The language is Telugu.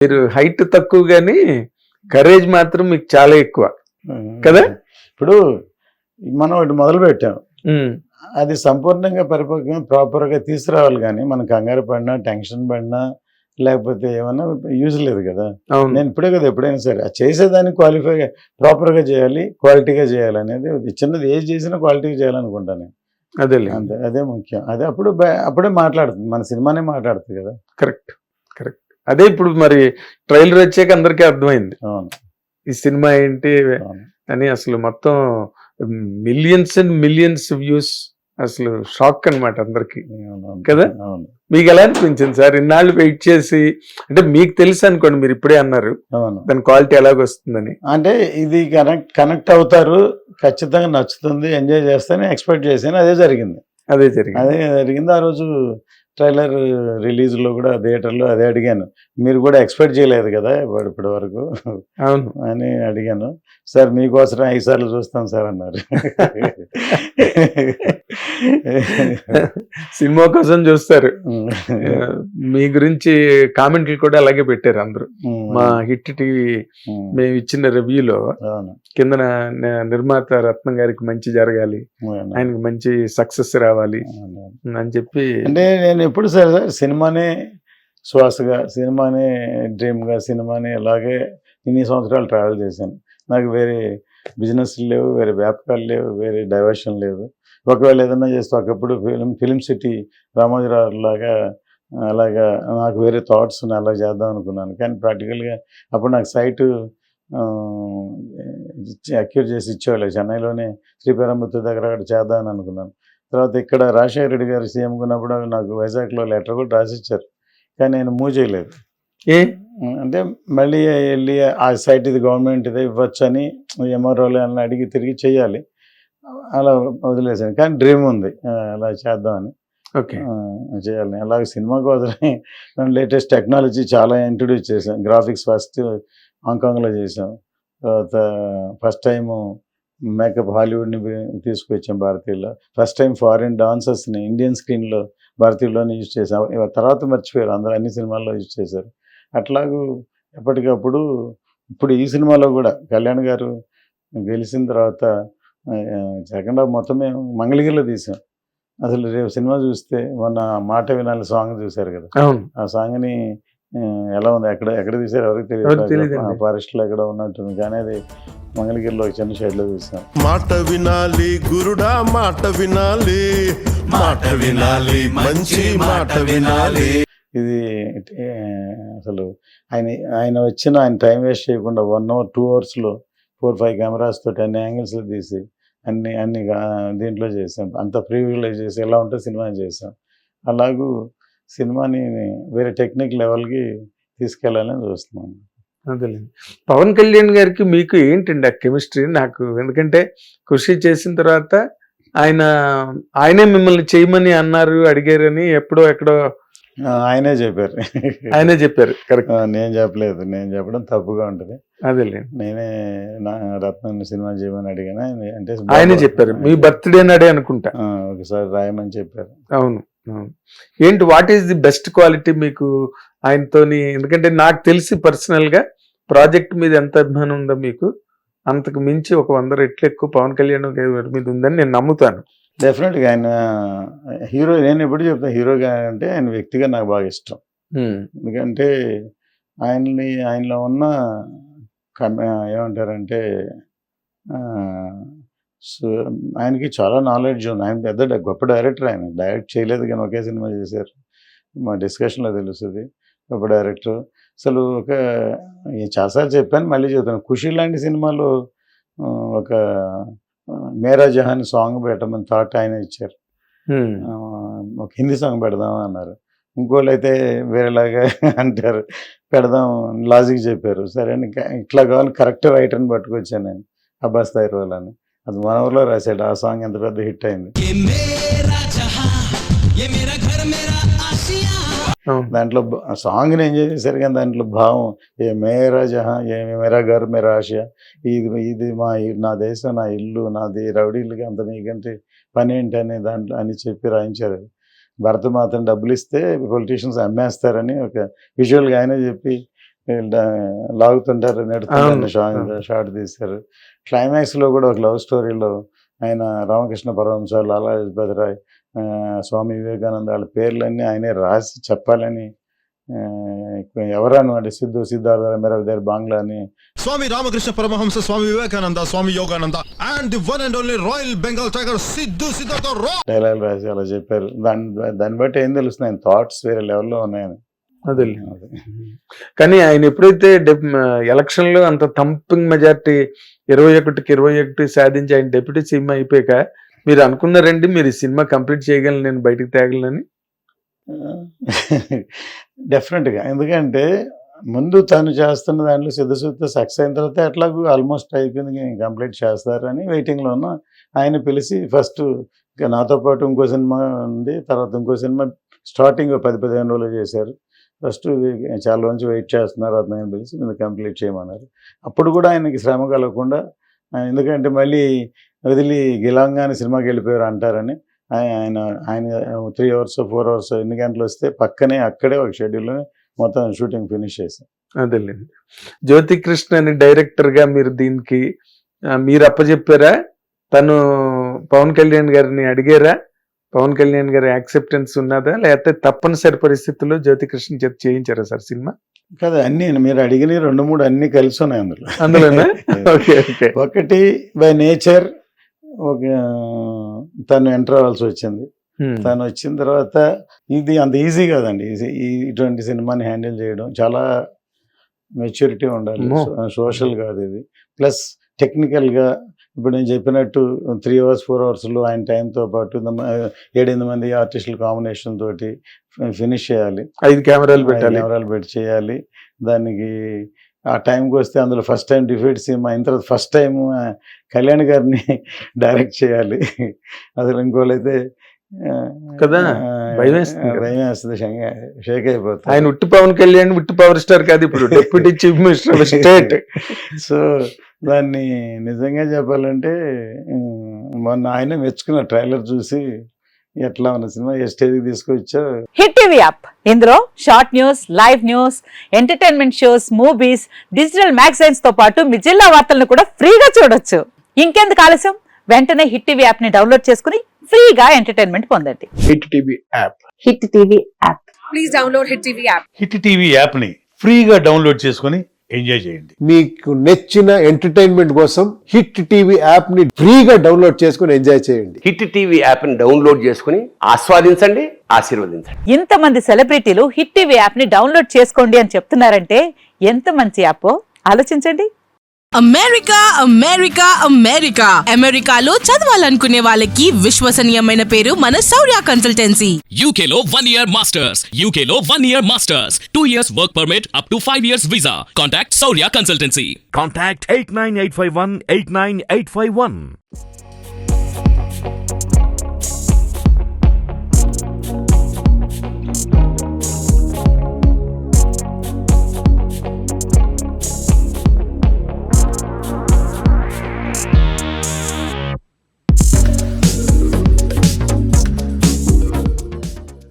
మీరు హైట్ తక్కువ గానీ కరేజ్ మాత్రం మీకు చాలా ఎక్కువ కదా. ఇప్పుడు మనం ఒకటి మొదలు పెట్టాం, ఉమ్, అది సంపూర్ణంగా పరిపక్వంగా ప్రాపర్గా తీసుకురావాలి. కానీ మనం కంగారు పడినా టెన్షన్ పడినా లేకపోతే ఏమన్నా యూజ్ లేదు కదా. అవును నేను ఇప్పుడే కదా ఎప్పుడైనా సరే అది చేసేదాన్ని క్వాలిఫై ప్రాపర్గా చేయాలి, క్వాలిటీగా చేయాలి అనేది చిన్నది ఏది చేసినా క్వాలిటీగా చేయాలనుకుంటాను నేను. అదేలే. అంతే, అదే ముఖ్యం. అదే అప్పుడే మాట్లాడుతుంది, మన సినిమానే మాట్లాడుతుంది కదా. Correct correct. అదే ఇప్పుడు మరి ట్రైలర్ వచ్చాక అందరికీ అర్థమైంది అవును ఈ సినిమా ఏంటి అవును అని. అసలు మొత్తం మిలియన్స్ అండ్ మిలియన్స్ వ్యూస్, అసలు షాక్ అన్నమాట అందరికి అవును కదా. అవును మీకు ఎలా అనిపించింది సార్ ఇన్నాళ్ళు వెయిట్ చేసి? అంటే మీకు తెలుసు అనుకోండి, మీరు ఇప్పుడే అన్నారు అవును. దాని క్వాలిటీ ఎలాగొస్తుందని. అంటే ఇది కనెక్ట్ అవుతారు, ఖచ్చితంగా నచ్చుతుంది, ఎంజాయ్ చేస్తానని ఎక్స్పెక్ట్ చేశాను. అదే జరిగింది. అదే జరిగింది. ఆ రోజు ట్రైలర్ రిలీజ్లో కూడా థియేటర్లో అదే అడిగాను, మీరు కూడా ఎక్స్పెక్ట్ చేయలేదు కదా ఇప్పటి వరకు అవును అని అడిగాను. సార్ మీకోసం 5 సార్లు చూస్తాం సార్ అన్నారు. సినిమా కోసం చూస్తారు. మీ గురించి కామెంట్లు కూడా అలాగే పెట్టారు అందరూ. మా హిట్ టీవీ మేము ఇచ్చిన రివ్యూలో కింద నిర్మాత రత్నం గారికి మంచి జరగాలి, ఆయనకి మంచి సక్సెస్ రావాలి అని చెప్పి. అంటే నేను ఎప్పుడు సార్ సినిమానే శ్వాసగా, సినిమానే డ్రీమ్గా, సినిమానే ఇలాగే ఇన్ని సంవత్సరాలు ట్రావెల్ చేశాను. నాకు వేరే బిజినెస్ లేవు, వేరే వ్యాపకాలు లేవు, వేరే డైవర్షన్ లేదు. ఒకవేళ ఏదైనా చేస్తే ఒకప్పుడు ఫిలిం సిటీ రామోజీరావు లాగా అలాగా నాకు వేరే థాట్స్ అలా చేద్దాం అనుకున్నాను. కానీ ప్రాక్టికల్గా అప్పుడు నాకు సైటు అక్యూర్ చేసి ఇచ్చేవాళ్ళు. చెన్నైలోనే శ్రీపెరంబత్తూర్ దగ్గర అక్కడ చేద్దామని అనుకున్నాను. తర్వాత ఇక్కడ రాజశేఖర రెడ్డి గారు సీఎం ఉన్నప్పుడు నాకు వైజాగ్లో లెటర్ కూడా రాసిచ్చారు, కానీ నేను మూవ్ చేయలేదు. అంటే మళ్ళీ వెళ్ళి ఆ సైట్ ఇది గవర్నమెంట్ ఇదే ఇవ్వచ్చని ఎంఆర్ఓలు అని అడిగి తిరిగి చేయాలి, అలా వదిలేసాను. కానీ డ్రీమ్ ఉంది అలా చేద్దామని, చేయాలని. అలాగే సినిమాకు వదిలే లేటెస్ట్ టెక్నాలజీ చాలా ఇంట్రడ్యూస్ చేశాం. గ్రాఫిక్స్ ఫస్ట్ హాంకాంగ్లో చేసాం. తర్వాత ఫస్ట్ టైము మేకప్ హాలీవుడ్ని తీసుకొచ్చాం భారతీయుల్లో. ఫస్ట్ టైం ఫారిన్ డాన్సర్స్ని ఇండియన్ స్క్రీన్లో భారతీయుల్లోనే యూజ్ చేసాం. తర్వాత మర్చిపోయారు అందరూ, అన్ని సినిమాల్లో యూజ్ చేశారు. అట్లాగూ ఎప్పటికప్పుడు ఇప్పుడు ఈ సినిమాలో కూడా కళ్యాణ్ గారు గెలిచిన తర్వాత సెకండ్ హాఫ్ మొత్తం మేము మంగళగిరిలో తీసాం. అసలు రేపు సినిమా చూస్తే మొన్న మాట వినాలి సాంగ్ చూశారు కదా, ఆ సాంగ్ని ఎలా ఉంది, ఎక్కడ తీసారు ఎవరికి తెలియదు, ఫారెస్ట్లో ఎక్కడ ఉన్నట్టుంది. కానీ అది మంగళగిరిలో చిన్న షెడ్లో తీసాం. మాట వినాలి గురుడా, మాట వినాలి, మాట వినాలి, మంచి మాట వినాలి. ఇది అసలు ఆయన ఆయన టైం వేస్ట్ చేయకుండా 1 hour 2 hours 4-5 కెమెరాస్ తోటి అన్ని యాంగిల్స్లో తీసి అన్ని దీంట్లో చేసాం. అంత ప్రీవిజువలైజ్ చేసి ఎలా ఉంటే సినిమా చేసాం. అలాగూ సినిమాని వేరే టెక్నిక్ లెవెల్కి తీసుకెళ్ళాలని చూస్తున్నాను. అదేలేండి. పవన్ కళ్యాణ్ గారికి మీకు ఏంటండి ఆ కెమిస్ట్రీ? నాకు ఎందుకంటే కృషి చేసిన తర్వాత ఆయనే మిమ్మల్ని చేయమని అన్నారు, అడిగారని ఎక్కడో ఆయనే చెప్పారు. కరెక్ట్. నేను చెప్పలేదు, నేను చెప్పడం తప్పుగా ఉంటుంది. అదేలేండి. నేనే రత్నం సినిమా చేయమని అడిగాను, అంటే ఆయనే చెప్పారు. మీ బర్త్డే నాడే అనుకుంటా ఒకసారి రాయమని చెప్పారు. అవును. ఏంటి what is the best quality మీకు ఆయనతోని? ఎందుకంటే నాకు తెలిసి పర్సనల్ గా ప్రాజెక్ట్ మీద ఎంత అభిమానం ఉందో మీకు, అంతకు మించి ఒక 100 రెట్లు ఎక్కువ పవన్ కళ్యాణ్ మీద ఉందని నేను నమ్ముతాను. డెఫినెట్గా ఆయన హీరో. నేను ఎప్పుడు చెప్తాను, హీరోగా అంటే ఆయన వ్యక్తిగా నాకు బాగా ఇష్టం. ఎందుకంటే ఆయనలో ఉన్న ఏమంటారంటే ఆయనకి చాలా నాలెడ్జ్ ఉంది. ఆయన పెద్ద గొప్ప డైరెక్టర్. ఆయన డైరెక్ట్ చేయలేదు కానీ ఒకే సినిమా చేశారు, మా డిస్కషన్లో తెలుస్తుంది. గొప్ప డైరెక్టర్. అసలు చాలాసార్లు చెప్పాను, మళ్ళీ చెప్తాను. ఖుషి లాంటి సినిమాలో ఒక మేరా జహాన్ సాంగ్ పెట్టమని థాట్ ఆయన ఇచ్చారు. ఒక హిందీ సాంగ్ పెడదాం అన్నారు. ఇంకోళ్ళు అయితే వేరేలాగా అంటారు, పెడదాం లాజిక్ చెప్పారు. సరే అని ఇట్లా కావాలి కరెక్ట్ రైటర్ని పట్టుకొచ్చాను నేను, అబ్బాస్ తైర్వాల్ అని. అది మన ఊర్లో రాశాడు. ఆ సాంగ్ ఎంత పెద్ద హిట్ అయింది. దాంట్లో సాంగ్ని ఎంజాయ్ చేశారు, కానీ దాంట్లో భావం ఏ మేరా జహా, ఏ మేరా ఘర్ మేరా ఆసియా, ఇది నా దేశం, నా ఇల్లు, నాది రౌడీలకి అంత మీకంటే పని ఏంటి అని దాంట్లో అని చెప్పి రాయించారు. భరత మాత్రం డబ్బులు ఇస్తే పొలిటీషియన్స్ అమ్మేస్తారని ఒక విజువల్గా ఆయన చెప్పి లాగుతుంటారు, నెడుతుంటారు, అవును. షార్ట్ తీశారు. క్లైమాక్స్ లో కూడా ఒక లవ్ స్టోరీలో ఆయన రామకృష్ణ పరమహంస, లాలా లజపతి రాయ్, స్వామి వివేకానంద వాళ్ళ పేర్లన్నీ ఆయనే రాసి చెప్పాలని ఎవరన్నమాట సిద్ధార్థ రమేరావు బాంగ్లా అని Swami Ramakrishna Paramahamsa, Swami Vivekananda, Swami Yogananda and the one and only royal Bengal tiger Siddhartha రా డైలాగ్ రాసి అలా చెప్పారు. దాన్ని బట్టి ఏం తెలుస్తుంది, ఆయన థాట్స్ వేరే లెవెల్లో ఉన్నాయని. అదే. కానీ ఆయన ఎప్పుడైతే ఎలక్షన్ లో అంత థంపింగ్ మెజార్టీ 21 సాధించి ఆయన డిప్యూటీ సీఎం అయిపోయాక మీరు అనుకున్నారండి మీరు ఈ సినిమా కంప్లీట్ చేయగలను, నేను బయటకు తేగలనని? డెఫినెట్గా. ఎందుకంటే ముందు తను చేస్తున్న దాంట్లో సిద్ధశుద్ధ సక్సెస్ అయిన తర్వాత ఎట్లాగూ ఆల్మోస్ట్ అయిపోయింది, కంప్లీట్ చేస్తారని వెయిటింగ్లో ఉన్న ఆయన పిలిచి ఫస్ట్ ఇంకా నాతో పాటు ఇంకో సినిమా ఉంది, తర్వాత ఇంకో సినిమా స్టార్టింగ్ 10-15 రోజులు చేశారు. ఫస్ట్ ఇది చాలా రోజు వెయిట్ చేస్తున్నారు, అతను పిలిచి మీరు కంప్లీట్ చేయమన్నారు. అప్పుడు కూడా ఆయనకి శ్రమ కలగకుండా, ఎందుకంటే మళ్ళీ వదిలి గిలంగానే సినిమాకి వెళ్ళిపోయారు అంటారని ఆయన 3 hours 4 hours ఎన్ని గంటలు వస్తే పక్కనే అక్కడే ఒక షెడ్యూల్లో మొత్తం షూటింగ్ ఫినిష్ చేశాం. అదేలేండి. జ్యోతికృష్ణ అని డైరెక్టర్ గా మీరు దీనికి మీరు అప్పచెప్పారా? తను పవన్ కళ్యాణ్ గారిని అడిగారా? పవన్ కళ్యాణ్ గారి యాక్సెప్టెన్స్ ఉన్నదా, లేకపోతే తప్పనిసరి పరిస్థితుల్లో జ్యోతికృష్ణ చేత చేయించారా సార్ సినిమా? కదా, అన్ని మీరు అడిగిన 2-3 అన్ని కలిసి ఉన్నాయి అందులోనే. Okay okay. ఒకటి బై నేచర్ ఒక తను ఎంటర్ అవ్వాల్సి వచ్చింది. తను వచ్చిన తర్వాత ఇది అంత ఈజీ కాదండి, ఇటువంటి సినిమాని హ్యాండిల్ చేయడం చాలా మెచ్యూరిటీ ఉండాలి. సోషల్ కాదు ఇది, ప్లస్ టెక్నికల్గా ఇప్పుడు నేను చెప్పినట్టు 3 hours 4 hours ఆయన టైంతో పాటు 7-8 మంది ఆర్టిస్టుల కాంబినేషన్ తోటి ఫినిష్ చేయాలి. 5 కెమెరాలు పెట్టి చేయాలి. దానికి ఆ టైంకి వస్తే అందులో ఫస్ట్ టైం డిఫీట్ సినిమా అయిన తర్వాత ఫస్ట్ టైం కళ్యాణ్ గారిని డైరెక్ట్ చేయాలి. అసలు ఇంకోళ్ళైతే కదా భయం వేస్తుంది, షేక్ అయిపోతుంది. ఆయన ఉట్టి పవన్ కళ్యాణ్ ఉట్టి పవర్ స్టార్ కాదు, ఇప్పుడు deputy chief minister of state. So దాన్ని నిజంగా చెప్పాలంటే మొన్న ఆయన మెచ్చుకున్న ట్రైలర్ చూసి ఎట్లా ఉన్న సినిమా ఏ స్టేజ్కి తీసుకొచ్చా. హిట్ టీవీ యాప్, ఇందులో short news, live news, entertainment shows, movies, digital magazines తో పాటు మీ జిల్లా వార్తలను కూడా ఫ్రీగా చూడొచ్చు. ఇంకెందుకు ఆలస్యం, వెంటనే హిట్ టీవీ యాప్ ని డౌన్లోడ్ చేసుకుని ఫ్రీగా ఎంటర్టైన్మెంట్ పొందండి. Hit TV app. Hit TV app. Please download hit TV app. Hit TV app ని ఫ్రీగా డౌన్లోడ్ చేసుకుని ఎంజాయ్ చేయండి. మీకు నచ్చిన ఎంటర్టైన్మెంట్ కోసం హిట్ టీవీ యాప్ ని ఫ్రీగా డౌన్లోడ్ చేసుకుని ఎంజాయ్ చేయండి. హిట్ టీవీ యాప్ ని డౌన్లోడ్ చేసుకుని ఆస్వాదించండి, ఆశీర్వదించండి. ఇంతమంది సెలబ్రిటీలు హిట్ టీవీ యాప్ ని డౌన్లోడ్ చేసుకోండి అని చెప్తున్నారంటే ఎంత మంచి యాప్ ఆలోచించండి. అమెరికా అమెరికా అమెరికా అమెరికాలో చదవాలనుకునే వాళ్ళకి విశ్వసనీయమైన పేరు మన శౌర్య కన్సల్టెన్సీ. UK లో 1 year masters, UK లో 1 year masters, 2 years work permit up to 5 years visa. Contact Saurya Consultancy. Contact 89851 89851.